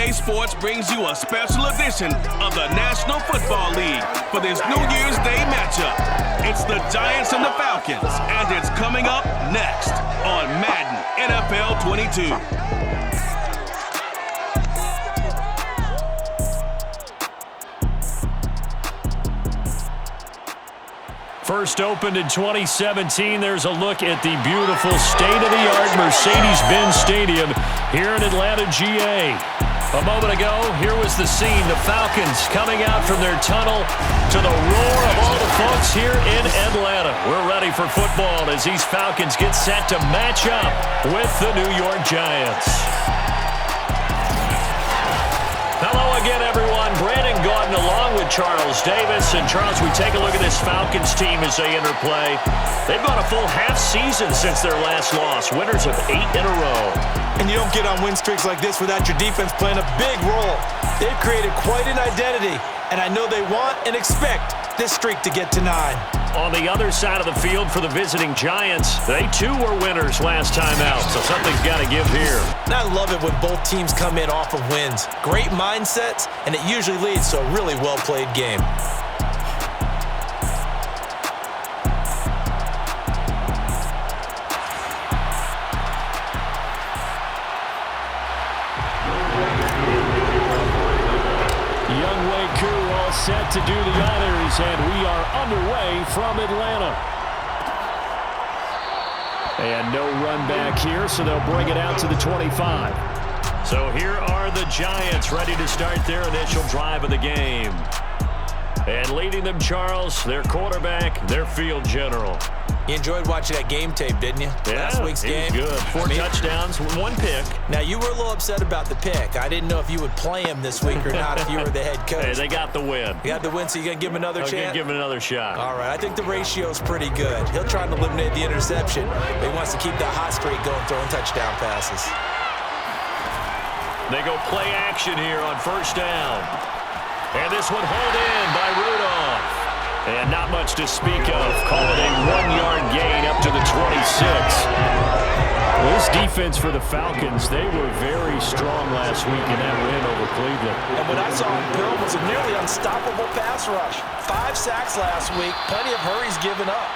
EA Sports brings you a special edition of the National Football League for this New Year's Day matchup. It's the Giants and the Falcons, and it's coming up next on Madden NFL 22. First opened in 2017, there's a look at the beautiful state-of-the-art Mercedes-Benz Stadium here in Atlanta, GA. A moment ago, here was the scene. The Falcons coming out from their tunnel to the roar of all the folks here in Atlanta. We're ready for football as these Falcons get set to match up with the New York Giants. Hello again, everyone. Brandon Gordon along with Charles Davis. And Charles, we take a look at this Falcons team as they interplay. They've gone a full half season since their last loss. Winners of 8 in a row. And you don't get on win streaks like this without your defense playing a big role. They've created quite an identity, and I know they want and expect this streak to get to 9. On the other side of the field for the visiting Giants, they too were winners last time out, so something's got to give here. And I love it when both teams come in off of wins. Great mindsets, and it usually leads to a really well-played game. Set to do the honors, and we are underway from Atlanta. And no run back here, so they'll bring it out to the 25. So here are the Giants ready to start their initial drive of the game. And leading them, Charles, their quarterback, their field general. You enjoyed watching that game tape, didn't you? Yeah, last week's game. Good. 4 touchdowns, 1 pick. Now, you were a little upset about the pick. I didn't know if you would play him this week or not if you were the head coach. Hey, they got the win. You got the win, so you're going to give him another chance? Give him another shot. All right, I think the ratio's pretty good. He'll try and eliminate the interception, but he wants to keep that hot streak going, throwing touchdown passes. They go play action here on first down. And this one hauled in by Rudolph. And not much to speak of. Call it a 1-yard gain up to the 26. Well, this defense for the Falcons, they were very strong last week in that win over Cleveland. And what I saw in Bill was a nearly unstoppable pass rush. 5 sacks last week, plenty of hurries given up.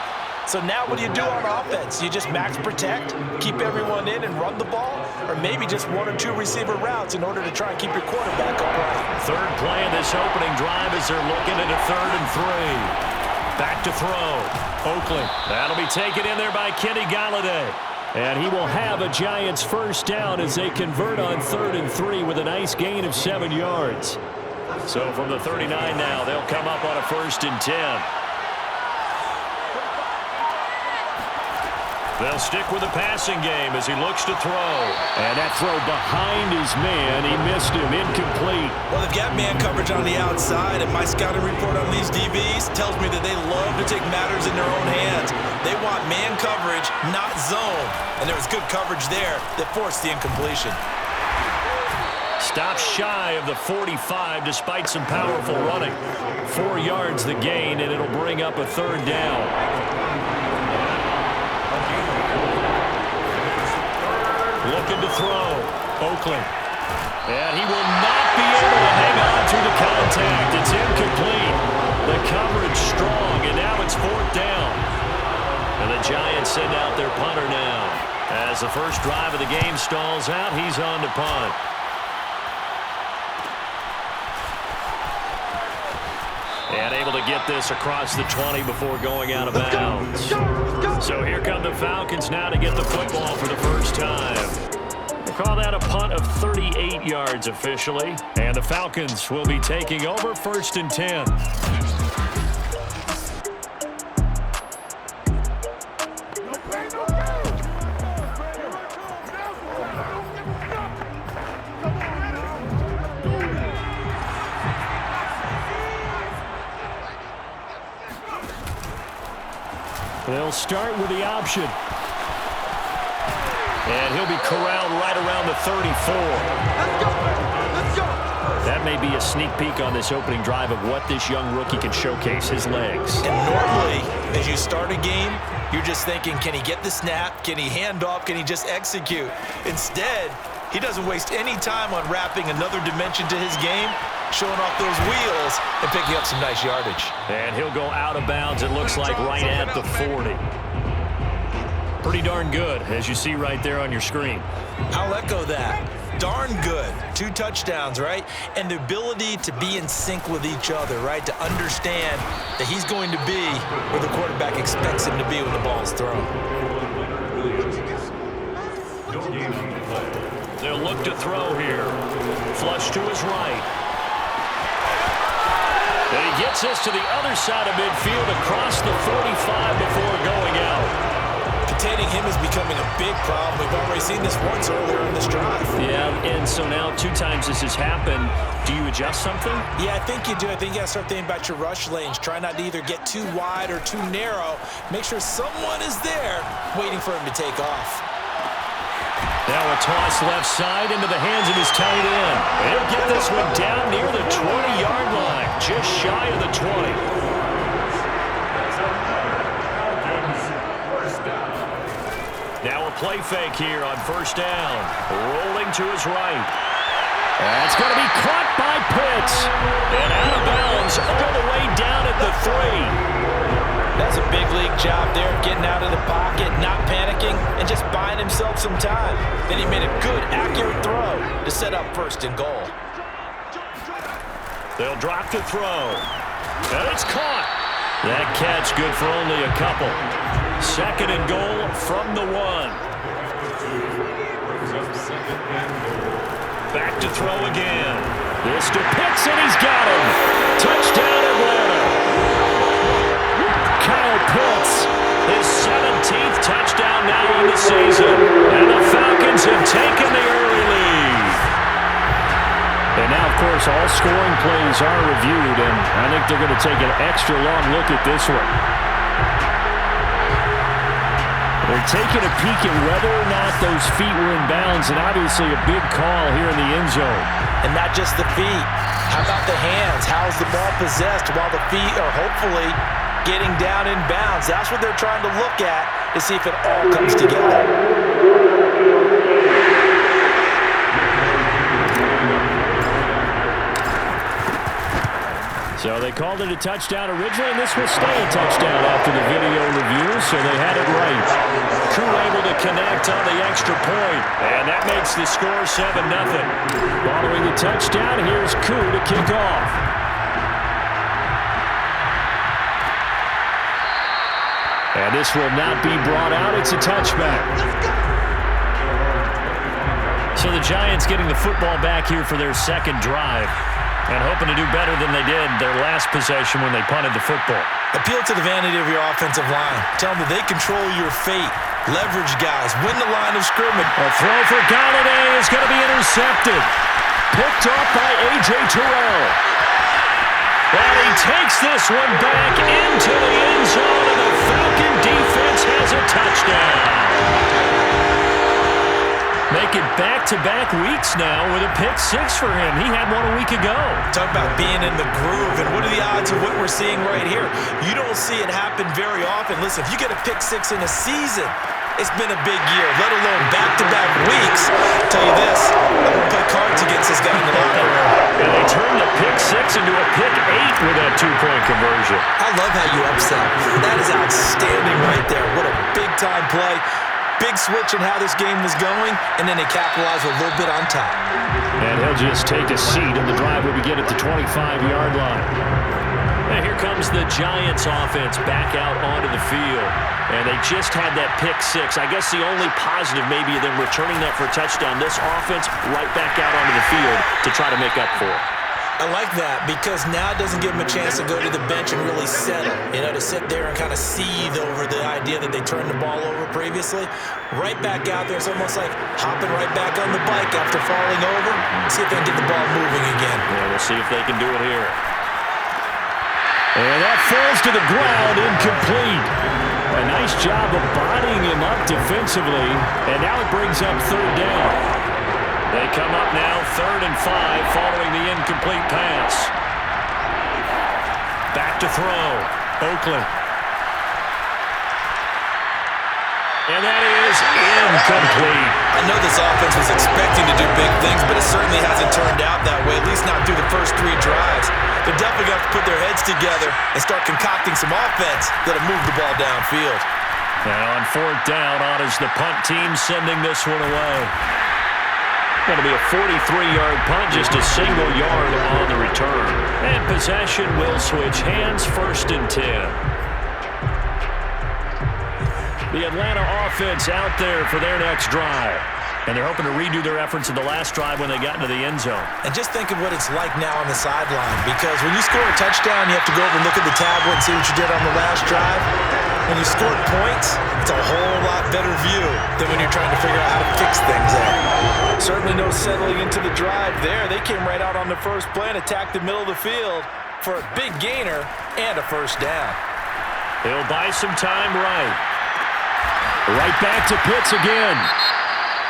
So now what do you do on offense? You just max protect, keep everyone in and run the ball, or maybe just 1 or 2 receiver routes in order to try and keep your quarterback upright. Third play of this opening drive as they're looking at a 3rd and 3. Back to throw. Oakley. That'll be taken in there by Kenny Galladay. And he will have a Giants first down as they convert on 3rd and 3 with a nice gain of 7 yards. So from the 39 now, they'll come up on a 1st and 10. They'll stick with the passing game as he looks to throw. And that throw behind his man. He missed him. Incomplete. Well, they've got man coverage on the outside, and my scouting report on these DBs tells me that they love to take matters in their own hands. They want man coverage, not zone. And there was good coverage there that forced the incompletion. Stop shy of the 45 despite some powerful running. 4 yards the gain, and it'll bring up a 3rd down. Looking to throw. Oakley. And he will not be able to hang on to the contact. It's incomplete. The coverage strong, and now it's 4th down. And the Giants send out their punter now. As the first drive of the game stalls out, he's on to punt. And able to get this across the 20 before going out of bounds. So here come the Falcons now to get the football for the first time. We'll call that a punt of 38 yards officially. And the Falcons will be taking over 1st and 10. They'll start with the option. And he'll be corralled right around the 34. Let's go! Let's go! That may be a sneak peek on this opening drive of what this young rookie can showcase, his legs. And normally, as you start a game, you're just thinking, can he get the snap? Can he hand off? Can he just execute? Instead, He doesn't waste any time on wrapping another dimension to his game, showing off those wheels, and picking up some nice yardage. And he'll go out of bounds, it looks like, right at the 40. Pretty darn good, as you see right there on your screen. I'll echo that. Darn good. 2 touchdowns, right? And the ability to be in sync with each other, right? To understand that he's going to be where the quarterback expects him to be when the ball is thrown. They'll look to throw here. Flush to his right. And he gets this to the other side of midfield across the 45 before going out. Containing him is becoming a big problem. We've already seen this once earlier in this drive. Yeah, and so now 2 times this has happened. Do you adjust something? Yeah, I think you do. I think you got to start thinking about your rush lanes. Try not to either get too wide or too narrow. Make sure someone is there waiting for him to take off. Now a toss left side into the hands of his tight end. He'll get this one down near the 20-yard line, just shy of the 20. Now a play fake here on first down. Rolling to his right. That's going to be caught by Pitts. And out of bounds all the way down at the 3. That's a big league job there, getting out of the pocket, not panicking, and just buying himself some time. Then he made a good, accurate throw to set up first and goal. They'll drop to throw. And it's caught. That catch good for only a couple. Second and goal from the 1. Back to throw again. This to Pitts, and he's got him. Touchdown, Atlanta. Kyle Pitts, his 17th touchdown now on the season. And the Falcons have taken the early lead. And now, of course, all scoring plays are reviewed, and I think they're going to take an extra long look at this one. They're taking a peek at whether or not those feet were in bounds, and obviously a big call here in the end zone. And not just the feet. How about the hands? How's the ball possessed while the feet are hopefully getting down in bounds? That's what they're trying to look at to see if it all comes together. So they called it a touchdown originally, and this will stay a touchdown after the video review, so they had it right. Koo able to connect on the extra point, and that makes the score 7-0. Following the touchdown, here's Koo to kick off. And this will not be brought out. It's a touchback. So the Giants getting the football back here for their second drive, and hoping to do better than they did their last possession when they punted the football. Appeal to the vanity of your offensive line. Tell them that they control your fate. Leverage guys. Win the line of scrimmage. A throw for Galladay is going to be intercepted. Picked off by A.J. Terrell. And he takes this one back into the end zone, and the Falcon defense has a touchdown. Make it back-to-back weeks now with a pick 6 for him. He had one a week ago. Talk about being in the groove, and what are the odds of what we're seeing right here? You don't see it happen very often. Listen, if you get a pick 6 in a season, it's been a big year, let alone back-to-back weeks. I'll tell you this, I'm going to play cards against this guy in the locker room. And they turned the pick 6 into a pick 8 with that 2-point conversion. I love how you upset. That is outstanding right there. What a big-time play. Big switch in how this game was going, and then they capitalize a little bit on top. And he'll just take a seat, and the drive will begin at the 25-yard line. And here comes the Giants offense back out onto the field. And they just had that pick 6. I guess the only positive maybe of them returning that for a touchdown. This offense right back out onto the field to try to make up for it. I like that because now it doesn't give them a chance to go to the bench and really settle. You know, to sit there and kind of seethe over the idea that they turned the ball over previously. Right back out there, it's almost like hopping right back on the bike after falling over. See if they can get the ball moving again. Yeah, we'll see if they can do it here. And that falls to the ground, incomplete. A nice job of bodying him up defensively, and now it brings up third down. They come up now 3rd and 5 following the incomplete pass. Back to throw. Oakland. And that is incomplete. I know this offense was expecting to do certainly hasn't turned out that way, at least not through the first 3 drives. They're definitely going to have to put their heads together and start concocting some offense that'll move the ball downfield. And on 4th down, on is the punt team sending this one away. Going to be a 43-yard punt, just a single yard on the return. And possession will switch hands, 1st and 10. The Atlanta offense out there for their next drive. And they're hoping to redo their efforts in the last drive when they got into the end zone. And just think of what it's like now on the sideline, because when you score a touchdown, you have to go over and look at the tablet and see what you did on the last drive. When you scored points, it's a whole lot better view than when you're trying to figure out how to fix things up. Certainly no settling into the drive there. They came right out on the first play and attacked the middle of the field for a big gainer and a 1st down. He'll buy some time right. Right back to Pitts again.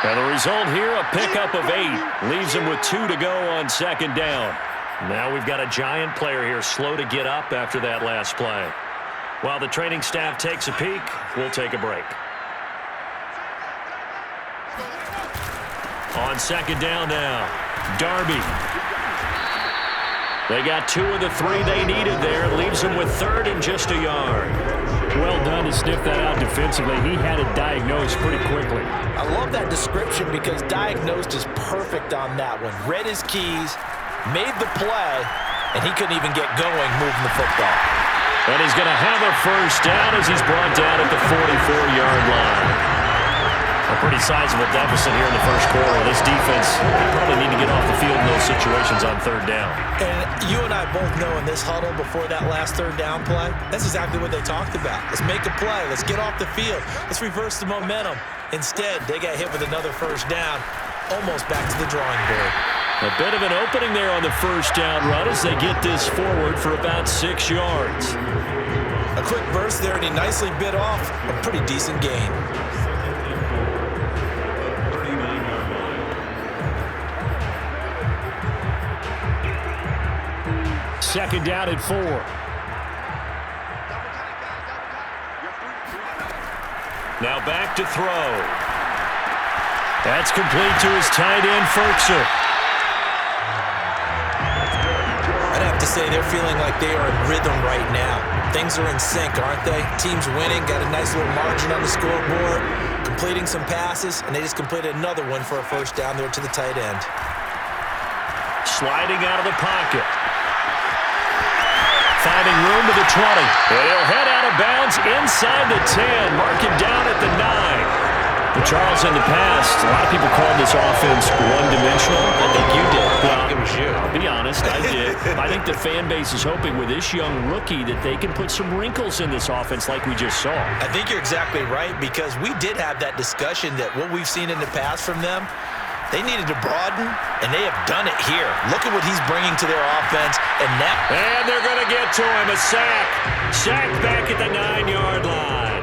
And the result here, a pickup of 8. Leaves him with 2 to go on 2nd down. Now we've got a giant player here slow to get up after that last play. While the training staff takes a peek, we'll take a break. On 2nd down now, Darby. They got 2 of the 3 they needed there. Leaves them with 3rd and just a yard. Well done to sniff that out defensively. He had it diagnosed pretty quickly. I love that description because diagnosed is perfect on that one. Read his keys, made the play, and he couldn't even get going moving the football. And he's going to have a 1st down as he's brought down at the 44-yard line. A pretty sizable deficit here in the 1st quarter. This defense probably need to get off the field in those situations on 3rd down. And you and I both know in this huddle before that last 3rd down play, that's exactly what they talked about. Let's make a play. Let's get off the field. Let's reverse the momentum. Instead, they got hit with another 1st down, almost back to the drawing board. A bit of an opening there on the 1st down run as they get this forward for about 6 yards. A quick burst there, and he nicely bit off a pretty decent gain. 2nd down at 4. Now back to throw. That's complete to his tight end, Ferguson. I'd have to say they're feeling like they are in rhythm right now. Things are in sync, aren't they? Team's winning, got a nice little margin on the scoreboard, completing some passes, and they just completed another one for a 1st down there to the tight end. Sliding out of the pocket. Finding room to the 20. And he'll head out of bounds inside the 10. Mark him down at the 9. But Charles, in the past, a lot of people called this offense one-dimensional. I think you did. Well, it was you. I'll be honest, I did. I think the fan base is hoping with this young rookie that they can put some wrinkles in this offense like we just saw. I think you're exactly right, because we did have that discussion that what we've seen in the past from them, they needed to broaden, and they have done it here. Look at what he's bringing to their offense, and now... And they're going to get to him. A sack. Sack back at the 9-yard line.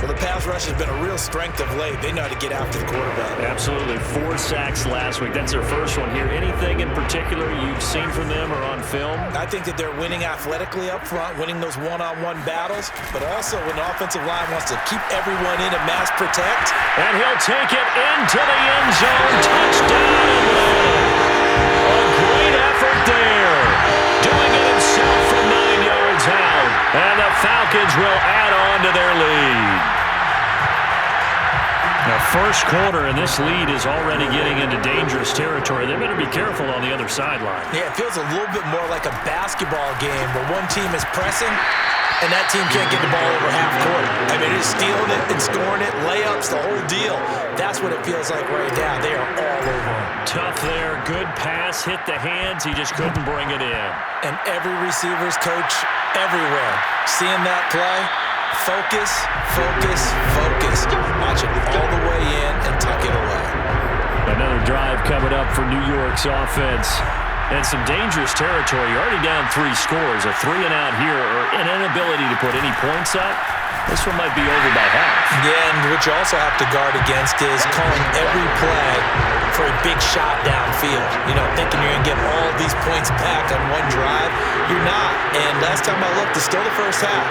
Well, the pass rush has been a real strength of late. They know how to get after the quarterback. Absolutely. 4 sacks last week. That's their first one here. Anything in particular you've seen from them or on film? I think that they're winning athletically up front, winning those one-on-one battles, but also when the offensive line wants to keep everyone in and mass protect. And he'll take it into the end zone. Touchdown, Atlanta. A great effort there. Doing it himself from 9 yards out. And the Falcons will add on to their lead. Now, 1st quarter, and this lead is already getting into dangerous territory. They better be careful on the other sideline. Yeah, it feels a little bit more like a basketball game where one team is pressing and that team can't get the ball over half court. I mean, it's stealing it and scoring it, layups, the whole deal. That's what it feels like right now. They are all over him. Tough there. Good pass. Hit the hands. He just couldn't bring it in. And every receiver's coach everywhere. Seeing that play, focus, focus, focus. Watch it all the way in and tuck it away. Another drive coming up for New York's offense. And some dangerous territory. You're already down 3 scores. A 3-and-out here, or an inability to put any points up. This one might be over by half. Yeah, and what you also have to guard against is calling every play for a big shot downfield. You know, thinking you're going to get all these points back on one drive. You're not. And last time I looked, it's still the first half.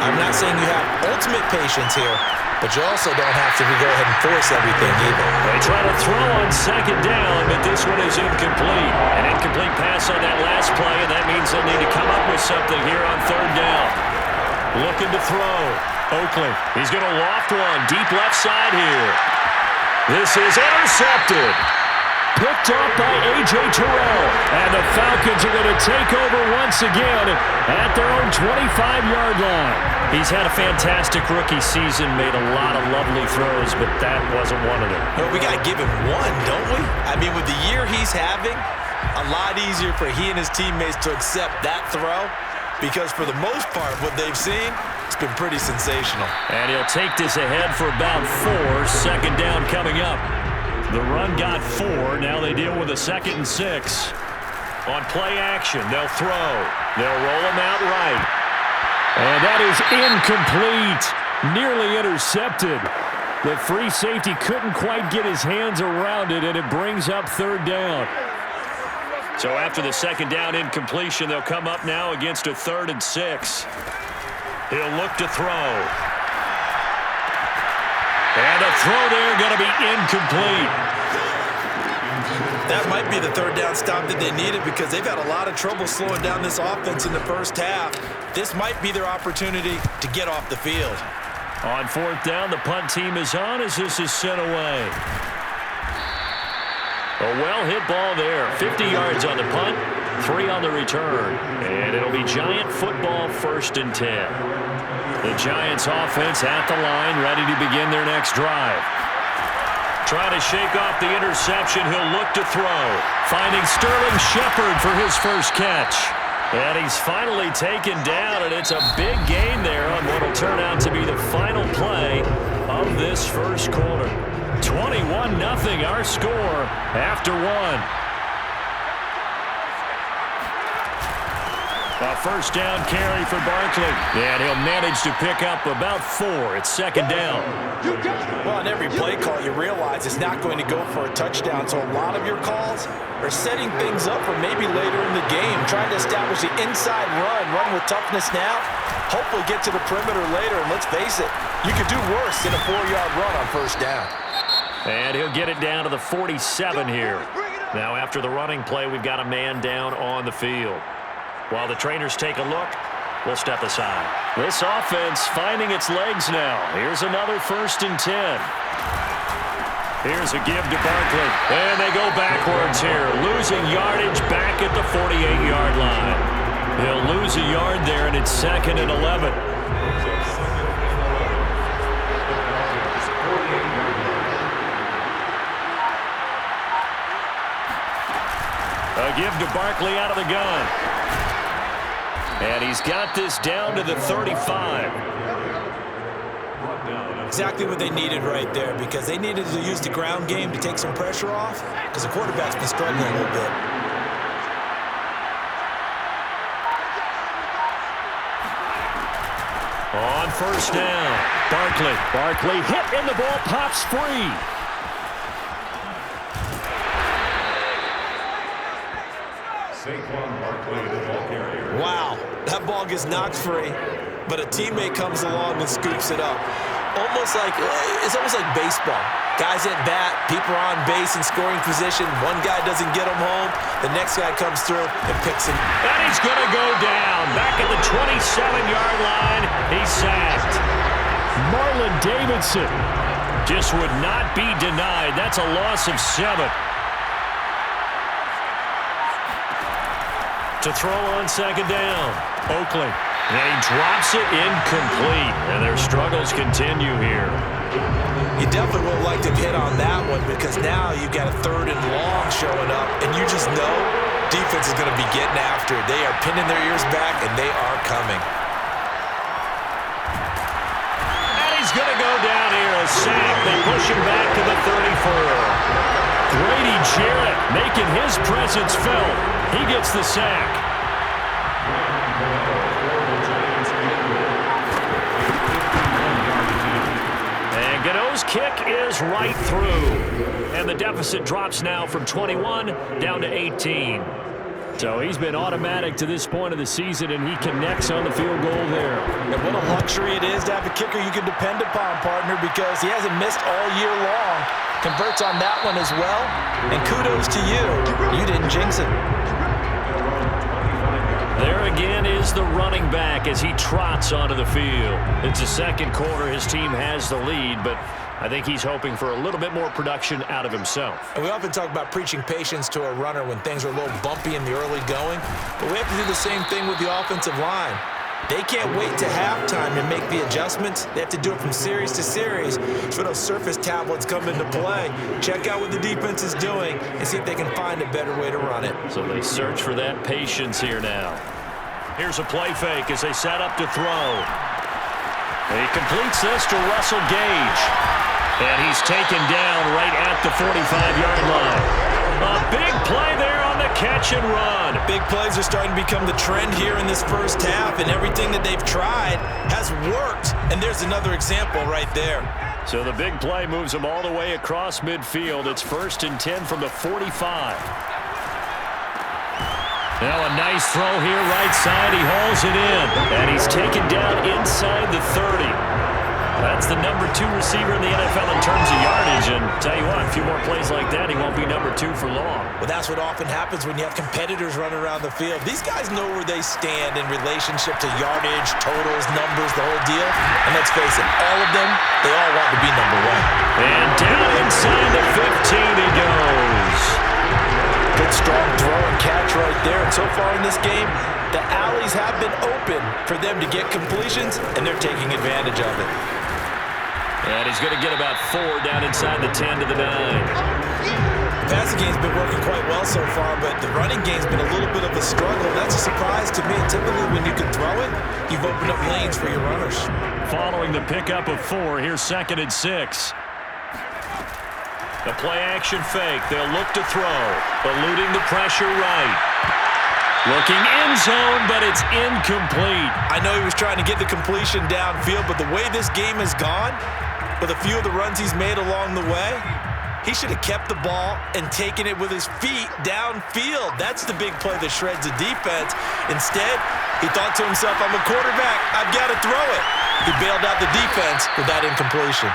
I'm not saying you have ultimate patience here, but you also don't have to go ahead and force everything either. They try to throw on second down, but this one is incomplete. An incomplete pass on that last play, and that means they'll need to come up with something here on third down. Looking to throw. Oakley, he's going to loft one. Deep left side here. This is intercepted. Picked off by A.J. Terrell. And the Falcons are going to take over once again at their own 25-yard line. He's had a fantastic rookie season, made a lot of lovely throws, but that wasn't one of them. Well, we got to give him one, don't we? I mean, with the year he's having, a lot easier for he and his teammates to accept that throw because for the most part, what they've seen, it's been pretty sensational. And he'll take this ahead for about 4. Second down coming up. The run got 4. Now they deal with a 2nd and 6. On play action, they'll throw. They'll roll him out right. And that is incomplete. Nearly intercepted. The free safety couldn't quite get his hands around it, and it brings up third down. So after the second down incompletion, they'll come up now against a 3rd and 6. He'll look to throw. And a throw there going to be incomplete. That might be the third down stop that they needed because they've had a lot of trouble slowing down this offense in the first half. This might be their opportunity to get off the field. On 4th down, the punt team is on as this is sent away. A well-hit ball there. 50 yards on the punt, 3 on the return. And it'll be Giant football 1st and 10. The Giants offense at the line, ready to begin their next drive. Trying to shake off the interception, he'll look to throw. Finding Sterling Shepard for his first catch. And he's finally taken down, and it's a big gain there on what will turn out to be the final play of this first quarter. 21-0 our score after 1. A first down carry for Barkley. And he'll manage to pick up about 4. It's 2nd down. Well, on every play call, you realize it's not going to go for a touchdown. So a lot of your calls are setting things up for maybe later in the game, trying to establish the inside run with toughness now, hopefully get to the perimeter later. And let's face it, you could do worse than a 4-yard run on first down. And he'll get it down to the 47 here. Now, after the running play, we've got a man down on the field. While the trainers take a look, we'll step aside. This offense finding its legs now. Here's another 1st and 10. Here's a give to Barkley. And they go backwards here, losing yardage back at the 48-yard line. He'll lose a yard there, and it's 2nd and 11. A give to Barkley out of the gun. And he's got this down to the 35. Exactly what they needed right there because they needed to use the ground game to take some pressure off because the quarterback's been struggling a little bit. On first down, Barkley hit and the ball pops free. Wow, that ball gets knocked free, but a teammate comes along and scoops it up. It's almost like baseball. Guys at bat, people are on base in scoring position. One guy doesn't get him home. The next guy comes through and picks him. And he's going to go down. Back at the 27-yard line, he's sacked. Marlon Davidson just would not be denied. That's a loss of 7. To throw on second down, Oakley. And he drops it incomplete. And their struggles continue here. You definitely would have liked to hit on that one because now you've got a 3rd and long showing up, and you just know defense is going to be getting after it. They are pinning their ears back, and they are coming. And he's going to go down here, a sack. They push him back to the 34. Grady Jarrett making his presence felt. He gets the sack. And And Gano's kick is right through. And the deficit drops now from 21 down to 18. So he's been automatic to this point of the season, and he connects on the field goal there. And what a luxury it is to have a kicker you can depend upon, partner, because he hasn't missed all year long. Converts on that one as well. And kudos to you. You didn't jinx it. There again is the running back as he trots onto the field. It's the second quarter. His team has the lead, but I think he's hoping for a little bit more production out of himself. And we often talk about preaching patience to a runner when things are a little bumpy in the early going, but we have to do the same thing with the offensive line. They can't wait to halftime to make the adjustments. They have to do it from series to series. So those surface tablets come into play. Check out what the defense is doing and see if they can find a better way to run it. So they search for that patience here now. Here's a play fake as they set up to throw. He completes this to Russell Gage. And he's taken down right at the 45-yard line. A big play there on the catch and run. Big plays are starting to become the trend here in this first half, and everything that they've tried has worked. And there's another example right there. So the big play moves them all the way across midfield. It's 1st and 10 from the 45. Now a nice throw here right side. He hauls it in. And he's taken down inside the 30. That's the number 2 receiver in the NFL in terms of yardage. And tell you what, a few more plays like that, he won't be number 2 for long. Well, that's what often happens when you have competitors running around the field. These guys know where they stand in relationship to yardage, totals, numbers, the whole deal. And let's face it, all of them, they all want to be number 1. And down inside the 15 he goes. Good strong throw and catch right there. And so far in this game, the alleys have been open for them to get completions, and they're taking advantage of it. And he's going to get about 4 down inside the 10 to the 9. The passing game's been working quite well so far, but the running game's been a little bit of a struggle. That's a surprise to me. Typically, when you can throw it, you've opened up lanes for your runners. Following the pickup of 4, here's 2nd and 6. The play-action fake. They'll look to throw. Eluding the pressure right. Looking end zone, but it's incomplete. I know he was trying to get the completion downfield, but the way this game has gone, with a few of the runs he's made along the way, he should have kept the ball and taken it with his feet downfield. That's the big play that shreds the defense. Instead, he thought to himself, I'm a quarterback. I've got to throw it. He bailed out the defense with that incompletion.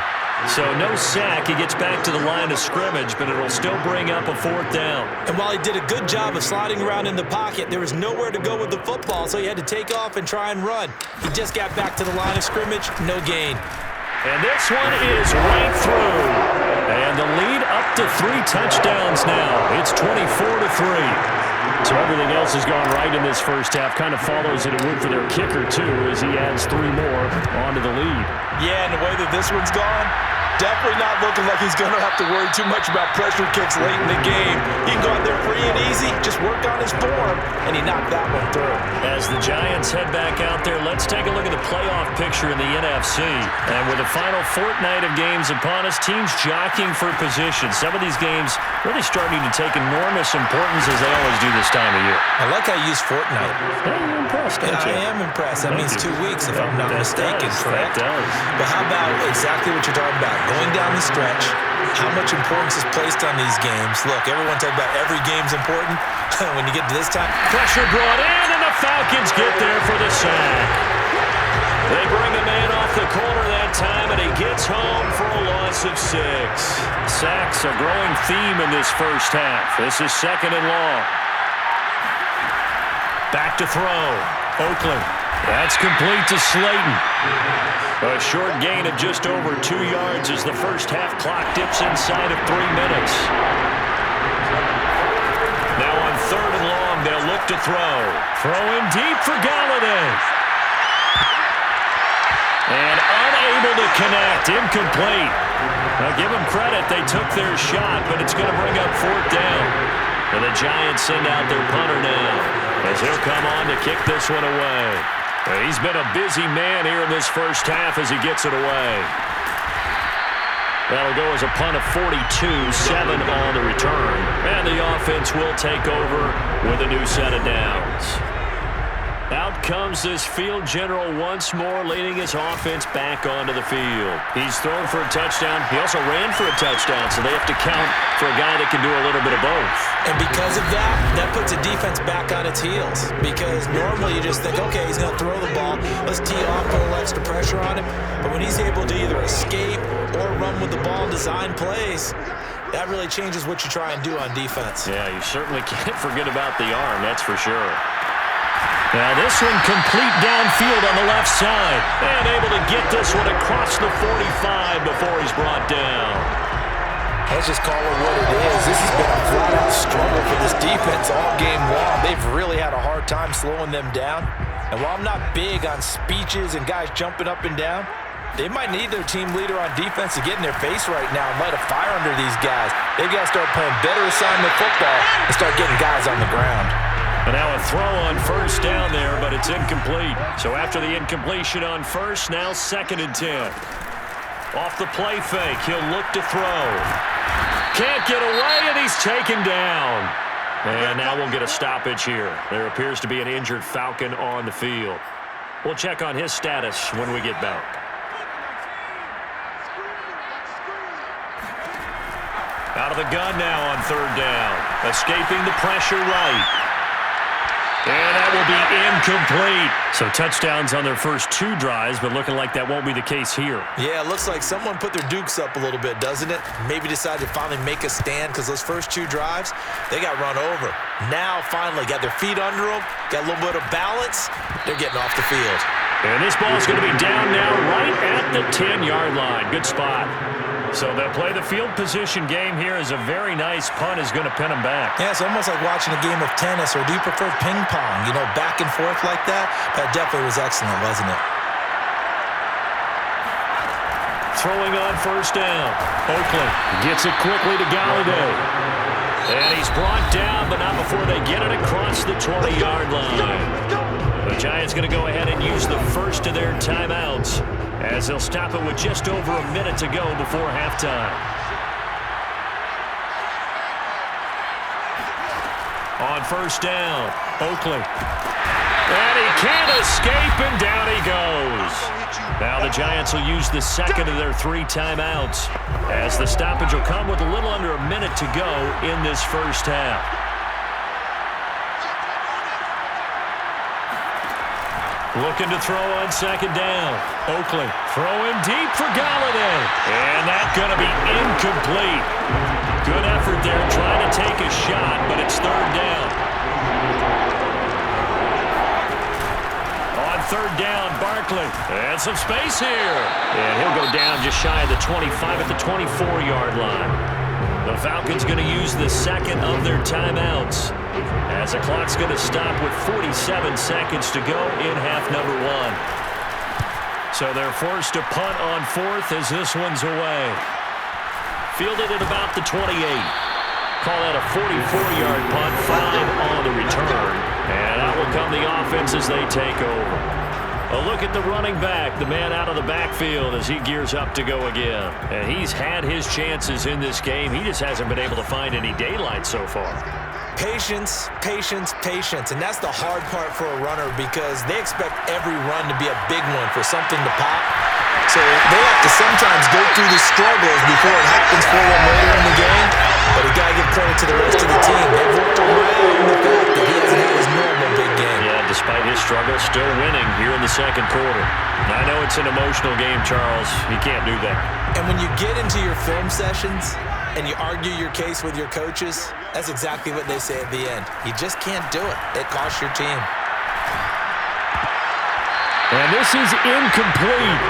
So no sack. He gets back to the line of scrimmage, but it'll still bring up a 4th down. And while he did a good job of sliding around in the pocket, there was nowhere to go with the football, so he had to take off and try and run. He just got back to the line of scrimmage, no gain. And this one is right through. And the lead up to 3 touchdowns now. It's 24-3. So everything else has gone right in this first half. Kind of follows it would for their kicker, too, as he adds 3 more onto the lead. Yeah, and the way that this one's gone, definitely not looking like he's going to have to worry too much about pressure kicks late in the game. He can go out there free and easy, just work on his form, and he knocked that one through. As the Giants head back out there, let's take a look at the playoff picture in the NFC. And with the final fortnight of games upon us, teams jockeying for position. Some of these games really starting to take enormous importance as they always do this time of year. I like how you use fortnight. Yeah, you're impressed, don't you? I am impressed. That means 2 weeks, if I'm not mistaken, correct? That does. But how about exactly what you're talking about? Going down the stretch, how much importance is placed on these games. Look, everyone talks about every game's important. When you get to this time, pressure brought in, and the Falcons get there for the sack. They bring the man off the corner that time, and he gets home for a loss of 6. Sacks a growing theme in this first half. This is 2nd and long. Back to throw. Oakland. That's complete to Slayton. A short gain of just over 2 yards as the first half clock dips inside of 3 minutes. Now on 3rd and long, they'll look to throw. Throw in deep for Galladay. And unable to connect. Incomplete. Now give them credit. They took their shot, but it's going to bring up 4th down. And the Giants send out their punter now, as he'll come on to kick this one away. He's been a busy man here in this first half as he gets it away. That'll go as a punt of 42, 7 on the return. And the offense will take over with a new set of downs. Out comes this field general once more, leading his offense back onto the field. He's thrown for a touchdown. He also ran for a touchdown, so they have to count for a guy that can do a little bit of both. And because of that, that puts a defense back on its heels. Because normally you just think, okay, he's going to throw the ball. Let's tee off, put a little extra pressure on him. But when he's able to either escape or run with the ball and design plays, that really changes what you try and do on defense. Yeah, you certainly can't forget about the arm, that's for sure. Now this one complete downfield on the left side. And able to get this one across the 45 before he's brought down. Let's just call it what it is. This has been a flat-out struggle for this defense all game long. They've really had a hard time slowing them down. And while I'm not big on speeches and guys jumping up and down, they might need their team leader on defense to get in their face right now and light a fire under these guys. They've got to start playing better assignment football and start getting guys on the ground. And now a throw on first down there, but it's incomplete. So after the incompletion on first, now 2nd and 10. Off the play fake, he'll look to throw. Can't get away, and he's taken down. And now we'll get a stoppage here. There appears to be an injured Falcon on the field. We'll check on his status when we get back. Out of the gun now on 3rd down. Escaping the pressure right. And that will be incomplete. So touchdowns on their first 2 drives, but looking like that won't be the case here. Yeah, it looks like someone put their dukes up a little bit, doesn't it? Maybe decided to finally make a stand because those first 2 drives, they got run over. Now finally got their feet under them, got a little bit of balance. They're getting off the field. And this ball's going to be down now right at the 10-yard line. Good spot. So they'll play the field position game here as a very nice punt is going to pin them back. Yeah, it's almost like watching a game of tennis, or do you prefer ping pong? You know, back and forth like that? That definitely was excellent, wasn't it? Throwing on first down. Oakland gets it quickly to Galladay. And he's brought down, but not before they get it across the 20-yard line. The Giants going to go ahead and use the first of their timeouts, as they'll stop it with just over a minute to go before halftime. On first down, Oakland. And he can't escape, and down he goes. Now the Giants will use the second of their 3 timeouts, as the stoppage will come with a little under a minute to go in this first half. Looking to throw on 2nd down. Oakland throwing deep for Galladay. And that's going to be incomplete. Good effort there trying to take a shot, but it's 3rd down. On 3rd down, Barkley. And some space here. And he'll go down just shy of the 25 at the 24-yard line. The Falcons going to use the second of their timeouts, as the clock's going to stop with 47 seconds to go in half number 1. So they're forced to punt on 4th as this one's away. Fielded at about the 28. Call that a 44-yard punt, 5 on the return. And out will come the offense as they take over. A look at the running back, the man out of the backfield as he gears up to go again. And he's had his chances in this game. He just hasn't been able to find any daylight so far. Patience, patience, patience. And that's the hard part for a runner, because they expect every run to be a big one for something to pop. So they have to sometimes go through the struggles before it happens for them later in the game. But you got to give credit to the rest of the team. They've worked around the fact that he hasn't had his normal big game. Yeah, despite his struggle, still winning here in the 2nd quarter. Now, I know it's an emotional game, Charles. You can't do that. And when you get into your film sessions and you argue your case with your coaches, that's exactly what they say at the end. You just can't do it. It costs your team. And this is incomplete.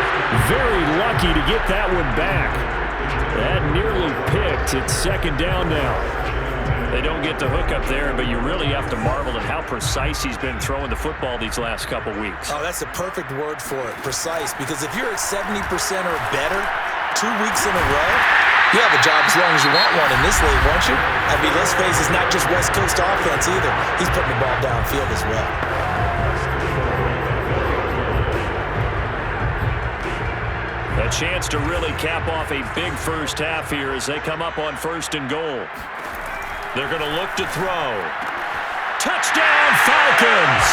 Very lucky to get that one back. That nearly picked. It's 2nd down now. They don't get the hook up there, but you really have to marvel at how precise he's been throwing the football these last couple weeks. Oh, that's a perfect word for it, precise. Because if you're at 70% or better 2 weeks in a row, you have a job as long as you want one in this league, won't you? I mean, let's face it, it's not just West Coast offense either. He's putting the ball downfield as well. A chance to really cap off a big first half here as they come up on 1st and goal. They're going to look to throw. Touchdown, Falcons!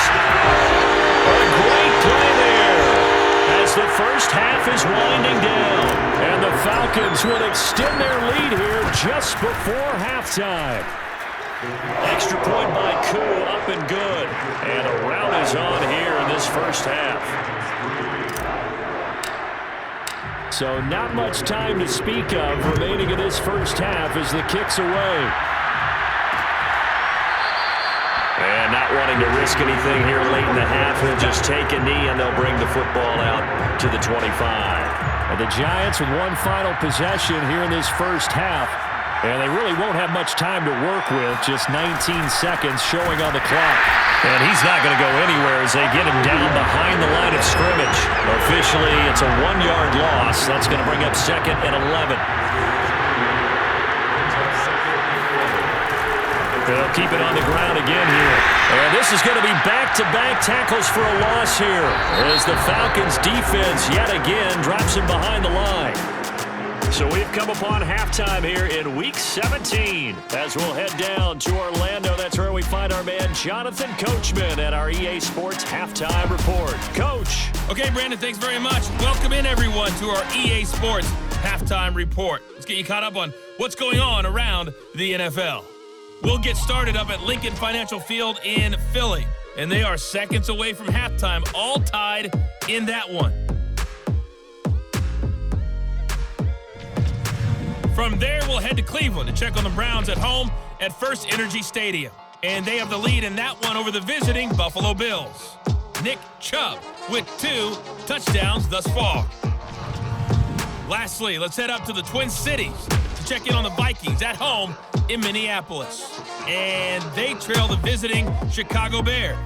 A great play there as the first half is winding down. And the Falcons will extend their lead here just before halftime. Extra point by Koo, up and good. And a rout is on here in this first half. So not much time to speak of remaining in this first half as the kick's away. And not wanting to risk anything here late in the half, he'll just take a knee and they'll bring the football out to the 25. And the Giants with one final possession here in this first half. And they really won't have much time to work with, just 19 seconds showing on the clock. And he's not going to go anywhere as they get him down behind the line of scrimmage. Officially, it's a 1-yard loss. That's going to bring up 2nd and 11. They'll keep it on the ground again here. And this is going to be back-to-back tackles for a loss here as the Falcons defense yet again drops him behind the line. So we've come upon halftime here in Week 17 as we'll head down to Orlando. That's where we find our man Jonathan Coachman at our EA Sports Halftime Report. Coach. Okay, Brandon, thanks very much. Welcome in, everyone, to our EA Sports Halftime Report. Let's get you caught up on what's going on around the NFL. We'll get started up at Lincoln Financial Field in Philly, and they are seconds away from halftime, all tied in that one. From there, we'll head to Cleveland to check on the Browns at home at First Energy Stadium. And they have the lead in that one over the visiting Buffalo Bills. Nick Chubb with 2 touchdowns thus far. Lastly, let's head up to the Twin Cities to check in on the Vikings at home in Minneapolis. And they trail the visiting Chicago Bears.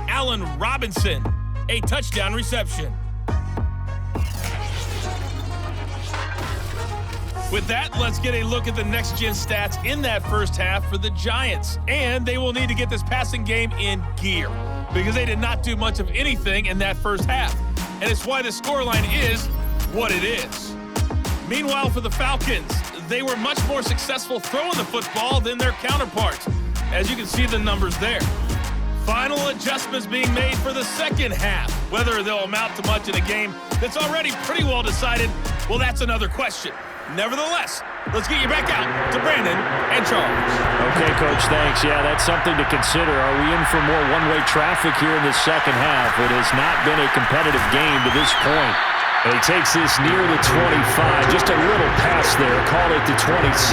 Allen Robinson, a touchdown reception. With that, let's get a look at the next-gen stats in that first half for the Giants. And they will need to get this passing game in gear because they did not do much of anything in that first half. And it's why the scoreline is what it is. Meanwhile, for the Falcons, they were much more successful throwing the football than their counterparts, as you can see the numbers there. Final adjustments being made for the second half. Whether they'll amount to much in a game that's already pretty well decided, well, that's another question. Nevertheless, let's get you back out to Brandon and Charles. Okay, Coach, thanks. Yeah, that's something to consider. Are we in for more one-way traffic here in the second half? It has not been a competitive game to this point. And he takes this near the 25. Just a little pass there. Call it the 26.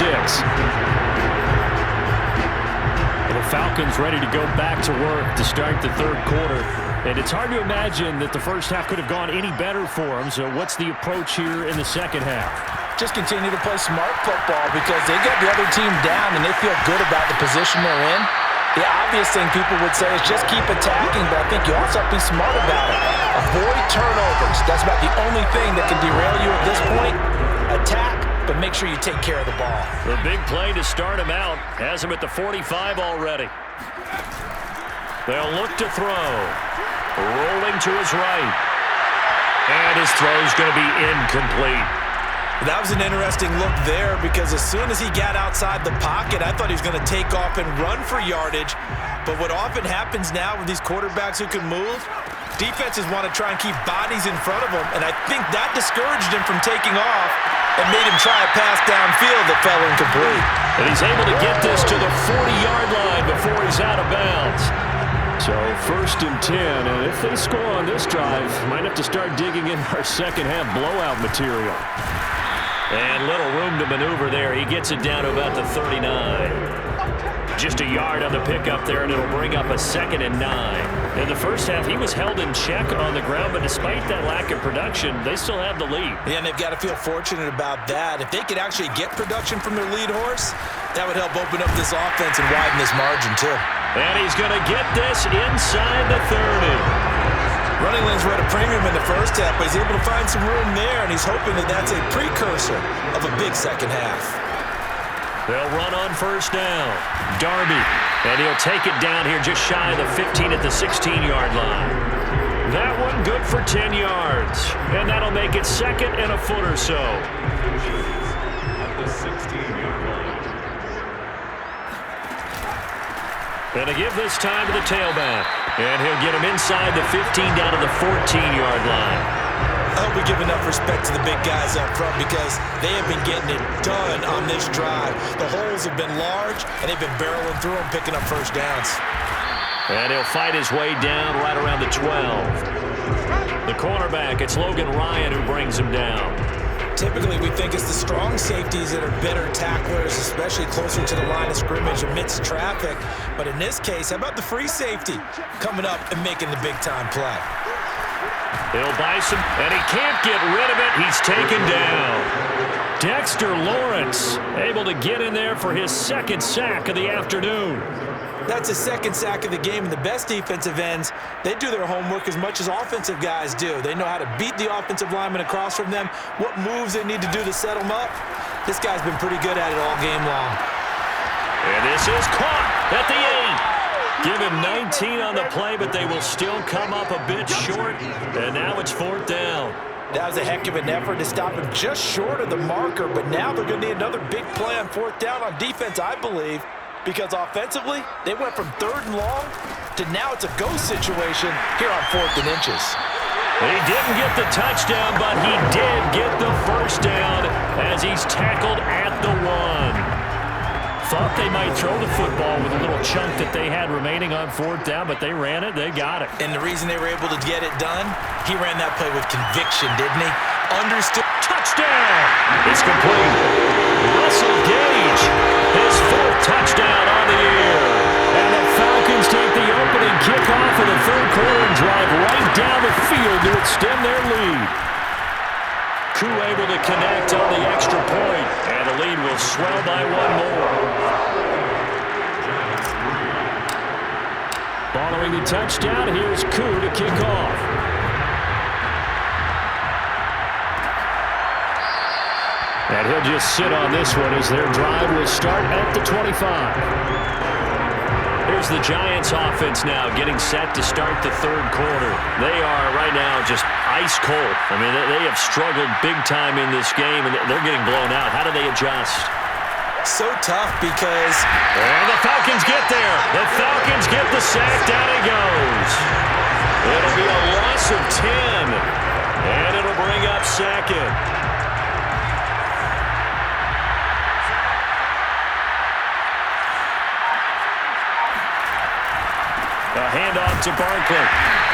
And the Falcons ready to go back to work to start the third quarter. And it's hard to imagine that the first half could have gone any better for them. So what's the approach here in the second half? Just continue to play smart football because they got the other team down and they feel good about the position they're in. The obvious thing people would say is just keep attacking, but I think you also have to be smart about it. Avoid turnovers. That's about the only thing that can derail you at this point. Attack, but make sure you take care of the ball. The big play to start him out has him at the 45 already. They'll look to throw. Rolling to his right. And his throw's going to be incomplete. That was an interesting look there because as soon as he got outside the pocket, I thought he was going to take off and run for yardage. But what often happens now with these quarterbacks who can move, defenses want to try and keep bodies in front of them, and I think that discouraged him from taking off and made him try a pass downfield that fell incomplete. And he's able to get this to the 40-yard line before he's out of bounds. So 1st and 10, and if they score on this drive, might have to start digging in our second half blowout material. And little room to maneuver there. He gets it down to about the 39. Just a yard on the pickup there, and it'll bring up a 2nd and 9. In the first half, he was held in check on the ground, but despite that lack of production, they still have the lead. Yeah, and they've got to feel fortunate about that. If they could actually get production from their lead horse, that would help open up this offense and widen this margin, too. And he's going to get this inside the 30. Running lanes were at a premium in the first half, but he's able to find some room there, and he's hoping that that's a precursor of a big second half. They'll run on first down. Darby, and he'll take it down here just shy of the 15 at the 16-yard line. That one good for 10 yards, and that'll make it 2nd and a foot or so. At the 16-yard line. And to give this time to the tailback. And he'll get him inside the 15 down to the 14-yard line. I hope we give enough respect to the big guys up front because they have been getting it done on this drive. The holes have been large, and they've been barreling through them, picking up first downs. And he'll fight his way down right around the 12. The cornerback, it's Logan Ryan who brings him down. Typically, we think it's the strong safeties that are better tacklers, especially closer to the line of scrimmage amidst traffic. But in this case, how about the free safety coming up and making the big-time play? He'll bice him, and he can't get rid of it. He's taken down. Dexter Lawrence able to get in there for his second sack of the afternoon. That's a second sack of the game, and the best defensive ends, they do their homework as much as offensive guys do. They know how to beat the offensive lineman across from them, what moves they need to do to set them up. This guy's been pretty good at it all game long. And this is caught at the 8. Give him 19 on the play, but they will still come up a bit short, and now it's 4th down. That was a heck of an effort to stop him just short of the marker, but now they're going to need another big play on 4th down on defense, I believe, because offensively, they went from 3rd and long to now it's a go situation here on 4th and inches. He didn't get the touchdown, but he did get the first down as he's tackled at the 1. Thought they might throw the football with a little chunk that they had remaining on 4th down, but they ran it, they got it. And the reason they were able to get it done, he ran that play with conviction, didn't he? Understood. Touchdown! It's complete. Russell Gage, his 4th touchdown on the year. And the Falcons take the opening kickoff of the 3rd quarter and drive right down the field to extend their lead. Koo able to connect on the extra point, and the lead will swell by 1 more. Following the touchdown, here's Koo to kick off. And he'll just sit on this one as their drive will start at the 25. Here's the Giants offense now getting set to start the 3rd quarter. They are right now just ice cold. I mean, they have struggled big time in this game, and they're getting blown out. How do they adjust? So tough because... And the Falcons get there. The Falcons get the sack. Down he goes. It'll be a loss of 10, and it'll bring up 2nd. A handoff to Barkley.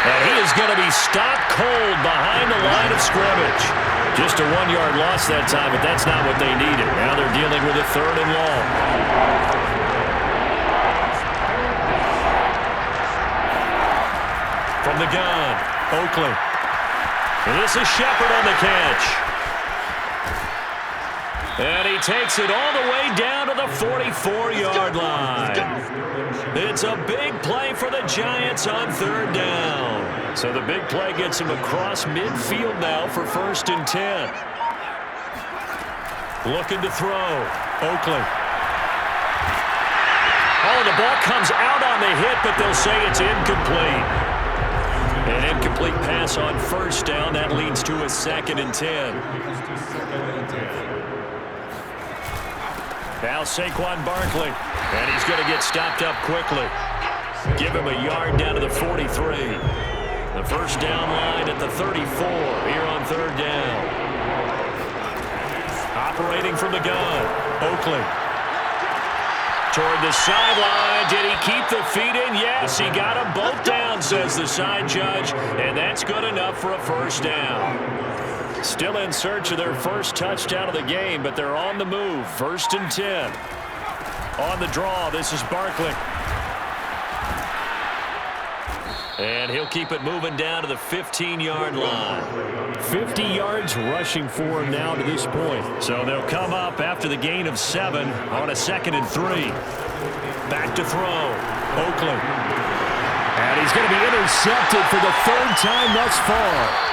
And he is going to be stopped cold behind the line of scrimmage. Just a 1-yard loss that time, but that's not what they needed. Now they're dealing with a 3rd and long. From the gun, Oakley. And this is Shepard on the catch. And he takes it all the way down to the 44-yard line. It's a big play for the Giants on 3rd down. So the big play gets him across midfield now for 1st and 10. Looking to throw. Oakley. Oh, the ball comes out on the hit, but they'll say it's incomplete. An incomplete pass on 1st down. That leads to a 2nd and 10. Now Saquon Barkley, and he's going to get stopped up quickly. Give him a yard down to the 43. The 1st down line at the 34 here on 3rd down. Operating from the gun, Oakley. Toward the sideline, did he keep the feet in? Yes, he got them both down, says the side judge, and that's good enough for a 1st down. Still in search of their 1st touchdown of the game, but they're on the move. 1st and 10. On the draw, this is Barkley. And he'll keep it moving down to the 15-yard line. 50 yards rushing for him now to this point. So they'll come up after the gain of 7 on a 2nd and 3. Back to throw. Oakley. And he's going to be intercepted for the 3rd time thus far.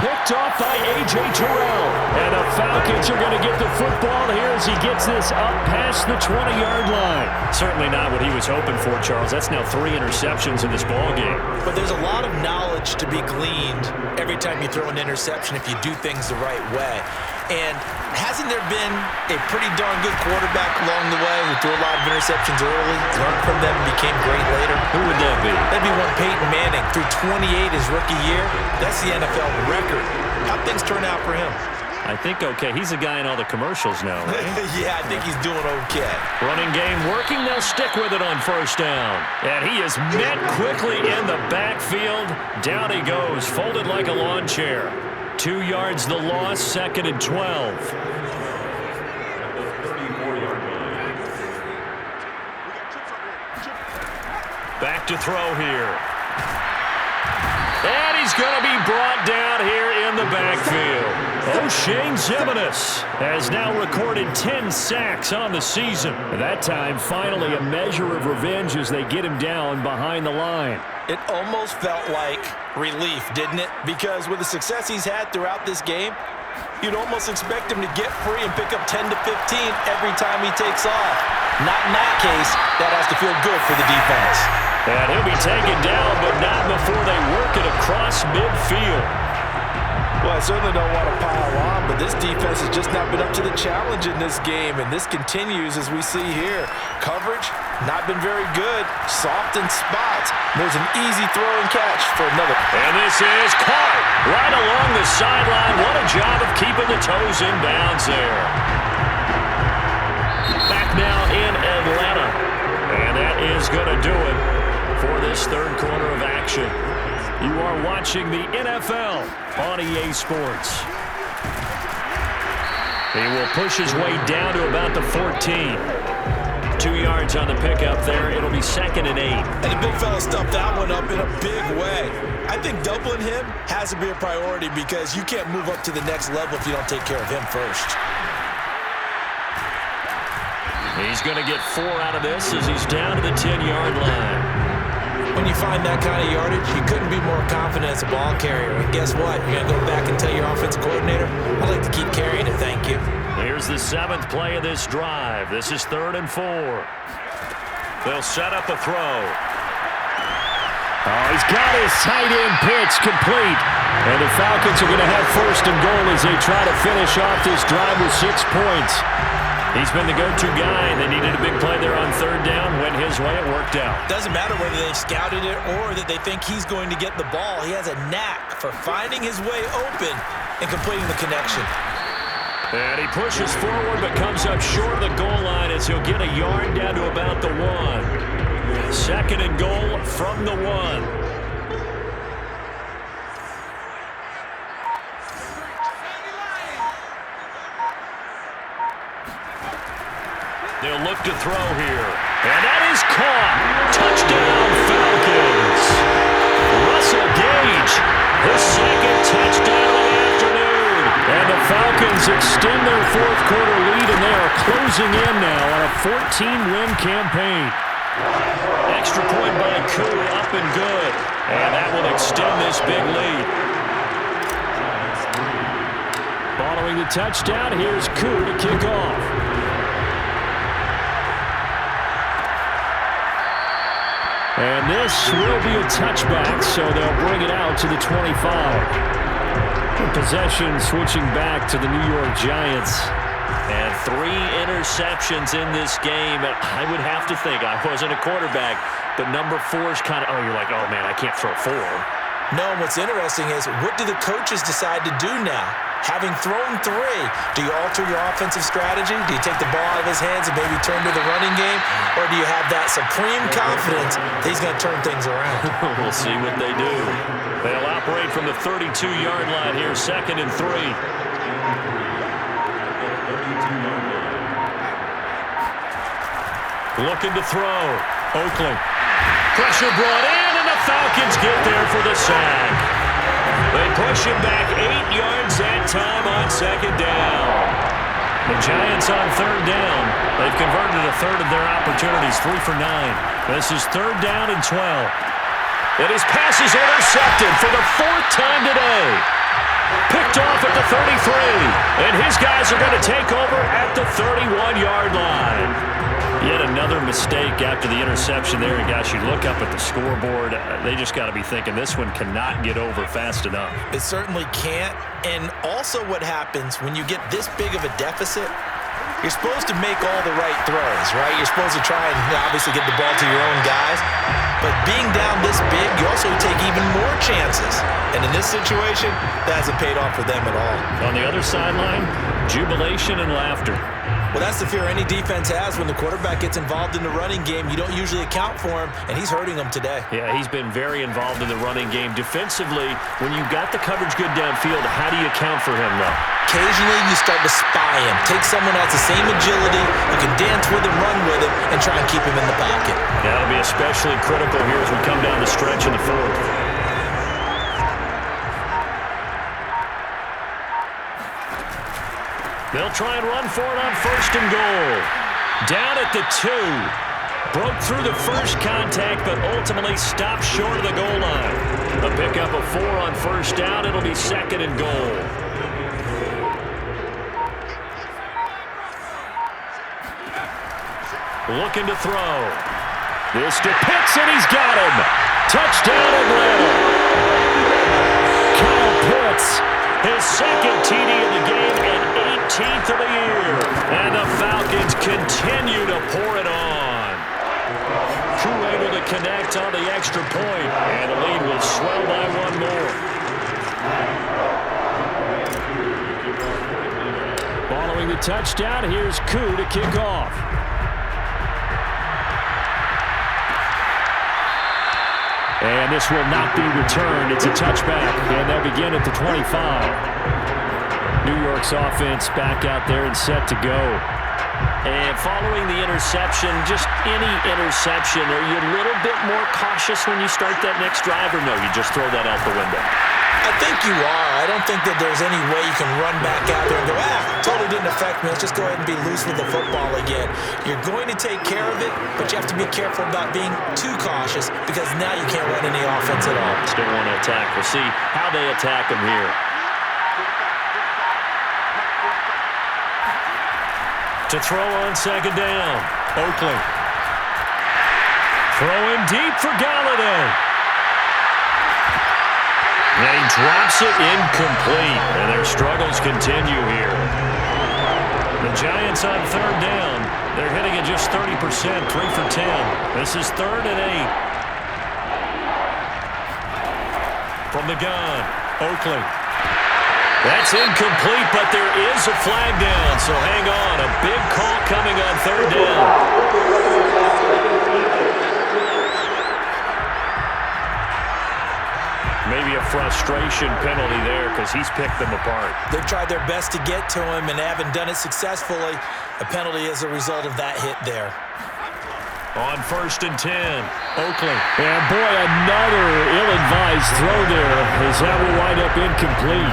Picked off by A.J. Terrell. And the Falcons are going to get the football here as he gets this up past the 20-yard line. Certainly not what he was hoping for, Charles. That's now 3 interceptions in this ballgame. But there's a lot of knowledge to be gleaned every time you throw an interception if you do things the right way. And hasn't there been a pretty darn good quarterback along the way who who threw a lot of interceptions early, learned from them, and became great later? Who would that be? That'd be one Peyton Manning. Threw 28 his rookie year. That's the NFL record. How'd things turn out for him? I think okay. He's a guy in all the commercials now, right? Yeah, I think he's doing okay. Running game working. They'll stick with it on first down. And he is met quickly in the backfield. Down he goes, folded like a lawn chair. 2 yards the loss, 2nd and 12. Back to throw here. And he's going to be brought down here in the backfield. O'Shane Ximines has now recorded 10 sacks on the season. At that time, finally a measure of revenge as they get him down behind the line. It almost felt like relief, didn't it? Because with the success he's had throughout this game, you'd almost expect him to get free and pick up 10 to 15 every time he takes off. Not in that case. That has to feel good for the defense. And he'll be taken down, but not before they work it across midfield. Well, I certainly don't want to pile on, but this defense has just not been up to the challenge in this game, and this continues as we see here. Coverage, not been very good. Soft in spots. There's an easy throw and catch for another. And this is caught right along the sideline. What a job of keeping the toes in bounds there. Back now in Atlanta. And that is going to do it for this third quarter of action. You are watching the NFL on EA Sports. He will push his way down to about the 14. 2 yards on the pickup there. It'll be 2nd and 8. And the big fella stuffed that one up in a big way. I think doubling him has to be a priority because you can't move up to the next level if you don't take care of him first. He's going to get 4 out of this as he's down to the 10-yard line. When you find that kind of yardage, you couldn't be more confident as a ball carrier. And guess what? You're going to go back and tell your offensive coordinator, I'd like to keep carrying it, thank you. Here's the 7th play of this drive. This is 3rd and 4. They'll set up a throw. Oh, he's got his tight end pitch complete. And the Falcons are going to have 1st and goal as they try to finish off this drive with 6 points. He's been the go-to guy. They needed a big play there on 3rd down. Went his way. It worked out. Doesn't matter whether they scouted it or that they think he's going to get the ball. He has a knack for finding his way open and completing the connection. And he pushes forward but comes up short of the goal line as he'll get a yard down to about the 1. 2nd and goal from the 1. They'll look to throw here. And that is caught. Touchdown, Falcons. Russell Gage, his 2nd touchdown of the afternoon. And the Falcons extend their 4th quarter lead, and they are closing in now on a 14-win campaign. Extra point by Koo, up and good. And that will extend this big lead. Following the touchdown, here's Koo to kick off. And this will be a touchback, so they'll bring it out to the 25. Possession switching back to the New York Giants. And 3 interceptions in this game. I would have to think, I wasn't a quarterback, but number 4 is kind of, you're like, oh man, I can't throw 4. No, and what's interesting is, what do the coaches decide to do now? Having thrown 3, do you alter your offensive strategy? Do you take the ball out of his hands and maybe turn to the running game? Or do you have that supreme confidence that he's going to turn things around? We'll see what they do. They'll operate from the 32-yard line here, 2nd and 3. Looking to throw. Oakland. Pressure brought in, and the Falcons get there for the sack. They push him back 8 yards that time on 2nd down. The Giants on 3rd down. They've converted a 1/3 of their opportunities, 3 for 9. This is 3rd down and 12. And his pass is intercepted for the 4th time today. Picked off at the 33. And his guys are going to take over at the 31-yard line. Yet another mistake after the interception there. And gosh, you look up at the scoreboard, they just got to be thinking this one cannot get over fast enough. It certainly can't. And also what happens when you get this big of a deficit, You're supposed to make all the right throws, right? You're supposed to try and obviously get the ball to your own guys. But being down this big, you also take even more chances. And in this situation, that hasn't paid off for them at all. On the other sideline, jubilation and laughter. Well, that's the fear any defense has when the quarterback gets involved in the running game. You don't usually account for him, and he's hurting them today. Yeah, he's been very involved in the running game. Defensively, when you've got the coverage good downfield, how do you account for him, though? Occasionally, you start to spy him. Take someone that has the same agility, who can dance with him, run with him, and try and keep him in the pocket. That'll be especially critical here as we come down the stretch in the fourth. They'll try and run for it on 1st and goal. Down at the 2. Broke through the first contact, but ultimately stopped short of the goal line. A pickup of 4 on 1st down. It'll be 2nd and goal. Looking to throw. This to Pitts, and he's got him. Touchdown, Atlanta. Kyle Pitts, his 2nd TD of the game and 18th of the year. And the Falcons continue to pour it on. Crew able to connect on the extra point, and the lead will swell by 1 more. Following the touchdown, here's Koo to kick off. And this will not be returned. It's a touchback, and they'll begin at the 25. New York's offense back out there and set to go. And following the interception, just any interception, are you a little bit more cautious when you start that next drive, or no, you just throw that out the window? I think you are. I don't think that there's any way you can run back out there and go, totally didn't affect me. Let's just go ahead and be loose with the football again. You're going to take care of it, but you have to be careful about being too cautious because now you can't run any offense at all. Still want to attack. We'll see how they attack him here. To throw on 2nd down, Oakley. Throwing deep for Galladay. And he drops it incomplete, and their struggles continue here. The Giants on 3rd down. They're hitting at just 30%, 3 for 10. This is 3rd and 8. From the gun, Oakley. That's incomplete, but there is a flag down, so hang on. A big call coming on 3rd down. Maybe a frustration penalty there because he's picked them apart. They've tried their best to get to him and haven't done it successfully. A penalty is a result of that hit there. On 1st and 10, Oakley. And boy, another ill-advised throw there as that will wind up incomplete.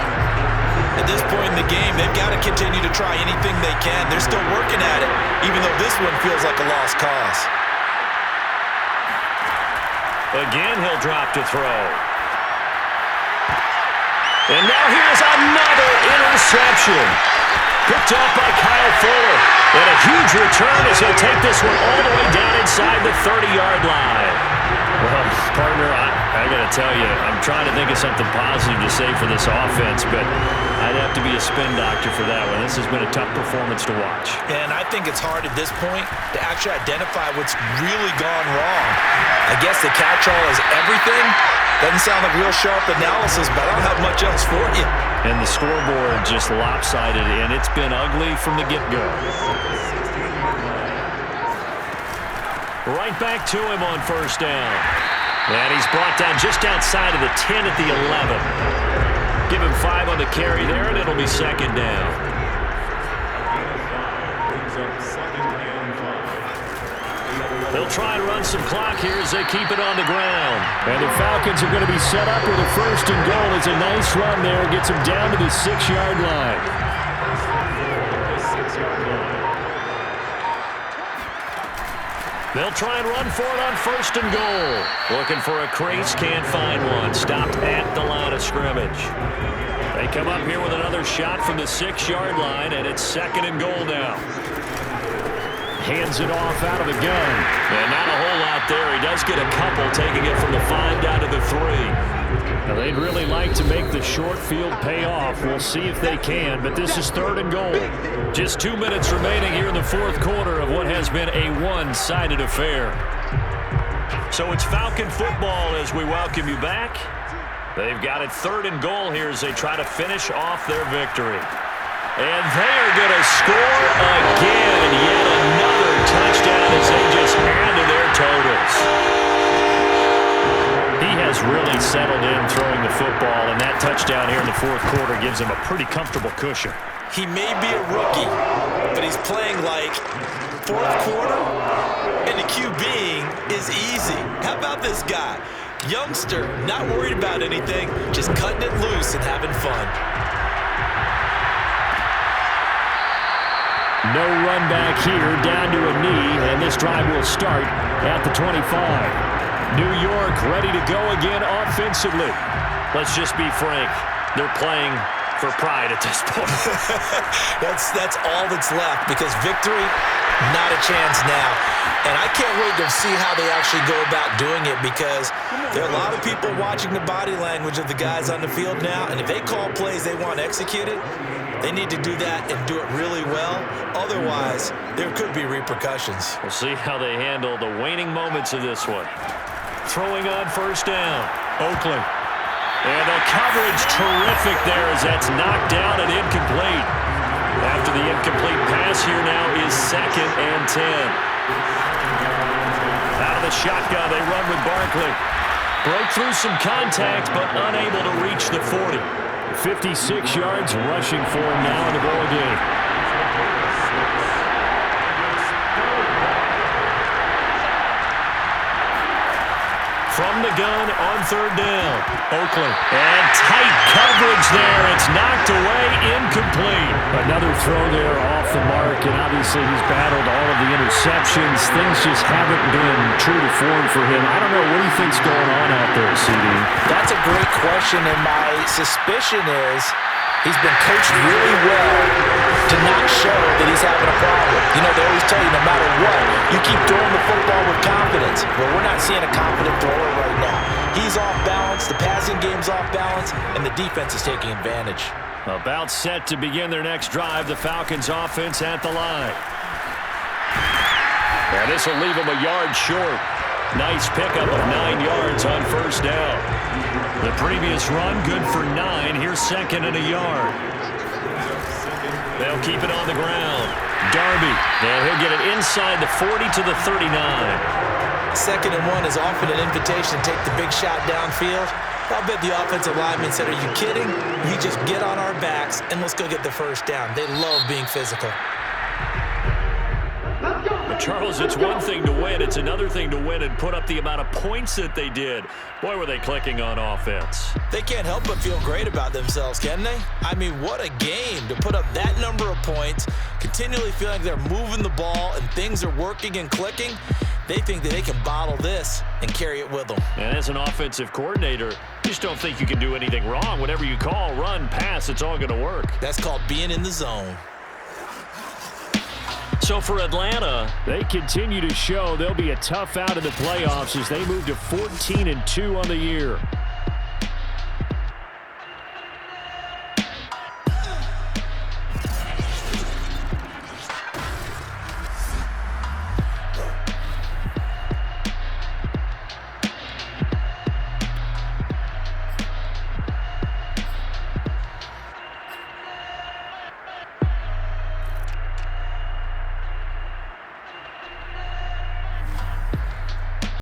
At this point in the game, they've got to continue to try anything they can. They're still working at it, even though this one feels like a lost cause. Again, he'll drop to throw. And now here's another interception. Picked up by Kyle Fuller. And a huge return as he'll take this one all the way down inside the 30-yard line. Well, partner, I got to tell you, I'm trying to think of something positive to say for this offense, but I'd have to be a spin doctor for that one. This has been a tough performance to watch. And I think it's hard at this point to actually identify what's really gone wrong. I guess the catch-all is everything. Doesn't sound like real sharp analysis, but I don't have much else for you. And the scoreboard just lopsided, and it's been ugly from the get-go. Right back to him on 1st down. And he's brought down just outside of the 10 at the 11. Give him 5 on the carry there, and it'll be 2nd down. They'll try and run some clock here as they keep it on the ground. And the Falcons are going to be set up with a 1st and goal. It's a nice run there. Gets them down to the 6-yard line. They'll try and run for it on 1st and goal. Looking for a crease, can't find one. Stopped at the line of scrimmage. They come up here with another shot from the 6-yard line, and it's 2nd and goal now. Hands it off out of the gun. And not a whole lot there. He does get a couple, taking it from the 5 down to the 3. Now, they'd really like to make the short field pay off. We'll see if they can, but this is 3rd and goal. Just 2 minutes remaining here in the 4th quarter of what has been a one-sided affair. So it's Falcon football as we welcome you back. They've got it 3rd and goal here as they try to finish off their victory. And they are going to score again. Yet another touchdown as they just add to their totals. He has really settled in throwing the football, and that touchdown here in the 4th quarter gives him a pretty comfortable cushion. He may be a rookie, but he's playing like 4th quarter, and the QBing is easy. How about this guy? Youngster, not worried about anything, just cutting it loose and having fun. No run back here, down to a knee, and this drive will start at the 25. New York ready to go again offensively. Let's just be frank. They're playing for pride at this point. That's all that's left, because victory, not a chance now. And I can't wait to see how they actually go about doing it, because there are a lot of people watching the body language of the guys on the field now, and if they call plays they want executed, they need to do that and do it really well. Otherwise, there could be repercussions. We'll see how they handle the waning moments of this one. Throwing on 1st down, Oakland. And the coverage terrific there as that's knocked down and incomplete. After the incomplete pass here now is 2nd and 10. Out of the shotgun, they run with Barkley. Broke through some contact, but unable to reach the 40. 56 yards rushing for him now in the ball game. From the gun on 3rd down, Oakland. And tight coverage there. It's knocked away, incomplete. Another throw there off the mark, and obviously he's battled all of the interceptions. Things just haven't been true to form for him. I don't know. What do you think's going on out there, CD? That's a great question, and my suspicion is he's been coached really well to not show that he's having a problem. You know, they always tell you no matter what, you keep throwing the football with confidence. Well, we're not seeing a confident thrower right now. He's off balance, the passing game's off balance, and the defense is taking advantage. About set to begin their next drive, the Falcons offense at the line. And this will leave them a yard short. Nice pickup of 9 yards on 1st down. The previous run, good for 9. Here's 2nd and a yard. They'll keep it on the ground. Darby, and he'll get it inside the 40 to the 39. 2nd and 1 is often an invitation to take the big shot downfield. I'll bet the offensive lineman said, are you kidding? You just get on our backs and let's go get the 1st down. They love being physical. Charles, it's one thing to win. It's another thing to win and put up the amount of points that they did. Boy, were they clicking on offense. They can't help but feel great about themselves, can they? I mean, what a game to put up that number of points, continually feeling they're moving the ball and things are working and clicking. They think that they can bottle this and carry it with them. And as an offensive coordinator, you just don't think you can do anything wrong. Whatever you call, run, pass, it's all going to work. That's called being in the zone. So for Atlanta, they continue to show they'll be a tough out in the playoffs as they move to 14-2 on the year.